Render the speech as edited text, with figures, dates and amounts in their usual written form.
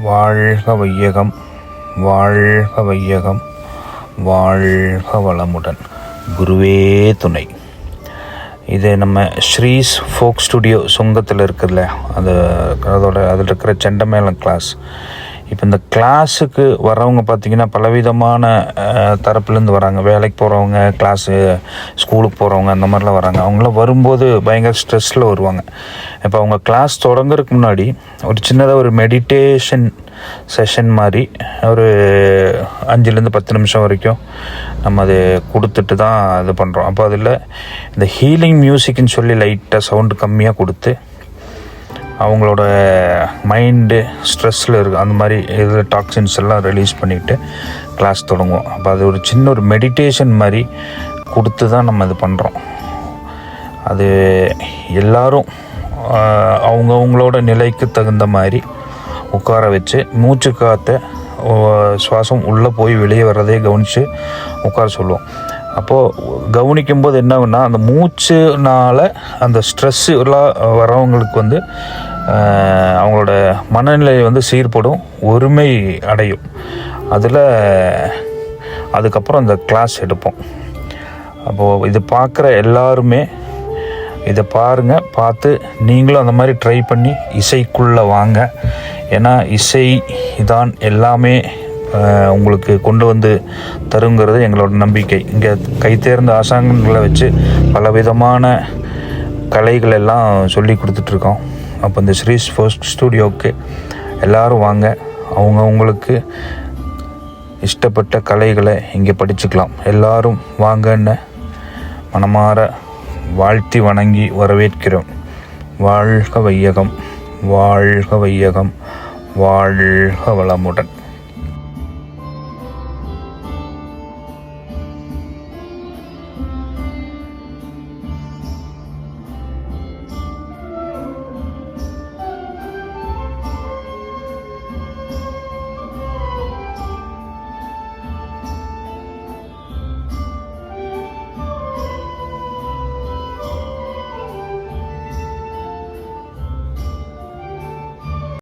வாழ்க வையகம், வாழ்க வையகம், வாழ்க வளமுடன். குருவே துணை. இது நம்ம ஸ்ரீஸ் ஃபோக் ஸ்டுடியோ சுங்கத்தில் இருக்குதுல்ல, அதில் இருக்கிற செண்டமேளம் கிளாஸ். இப்போ இந்த கிளாஸுக்கு வரவங்க பார்த்திங்கன்னா பலவிதமான தரப்புலேருந்து வராங்க. வேலைக்கு போகிறவங்க, ஸ்கூலுக்கு போகிறவங்க, அந்த மாதிரிலாம் வராங்க. அவங்களாம் வரும்போது பயங்கர ஸ்ட்ரெஸ்ஸில் வருவாங்க. இப்போ அவங்க கிளாஸ் தொடங்குறதுக்கு முன்னாடி ஒரு சின்னதாக ஒரு மெடிடேஷன் செஷன் மாதிரி ஒரு 5-10 நிமிஷம் வரைக்கும் நம்ம அது கொடுத்துட்டு தான் இது பண்ணுறோம். அப்போ அதில் இந்த ஹீலிங் மியூசிக்னு சொல்லி லைட்டாக சவுண்டு கம்மியாக கொடுத்து அவங்களோட மைண்டு ஸ்ட்ரெஸ்ஸில் இருக்குது அந்த மாதிரி இதில் டாக்ஸின்ஸ் எல்லாம் ரிலீஸ் பண்ணிவிட்டு கிளாஸ் தொடங்குவோம். அப்போ அது ஒரு சின்ன ஒரு மெடிடேஷன் மாதிரி கொடுத்து தான் நம்ம இது பண்ணுறோம். அது எல்லோரும் அவங்கவுங்களோட நிலைக்கு தகுந்த மாதிரி உட்கார வச்சு மூச்சு காற்றை சுவாசம் உள்ளே போய் வெளியே வர்றதே கவனித்து உட்கார சொல்லுவோம். அப்போது கவனிக்கும்போது என்ன ஆகுன்னா, அந்த மூச்சுனால் அந்த ஸ்ட்ரெஸ்ஸு எல்லாம் வரவங்களுக்கு அவங்களோட மனநிலை சீர்படும், ஒருமை அடையும். அதுக்கப்புறம் அந்த கிளாஸ் எடுப்போம். அப்போது இது பார்க்குற எல்லாருமே இதை பாருங்கள், பார்த்து நீங்களும் அந்த மாதிரி ட்ரை பண்ணி இசைக்குள்ளே வாங்க. ஏன்னா இசை தான் எல்லாமே உங்களுக்கு கொண்டு வந்து தருங்கிறது எங்களோட நம்பிக்கை. இங்கே கைத்தேர்ந்த ஆசான்களை வச்சு பலவிதமான கலைகள் எல்லாம் சொல்லி கொடுத்துட்ருக்கோம். அப்போ இந்த ஸ்ரீஸ் ஃபோக் ஸ்டுடியோவுக்கு எல்லோரும் வாங்க, அவங்களுக்கு இஷ்டப்பட்ட கலைகளை இங்கே படிச்சுக்கலாம். எல்லோரும் வாங்கன்னு மனமாற வாழ்த்தி வணங்கி வரவேற்கிறோம். வாழ்க வையகம், வாழ்க வையகம், வாழ்க வளமுடன்.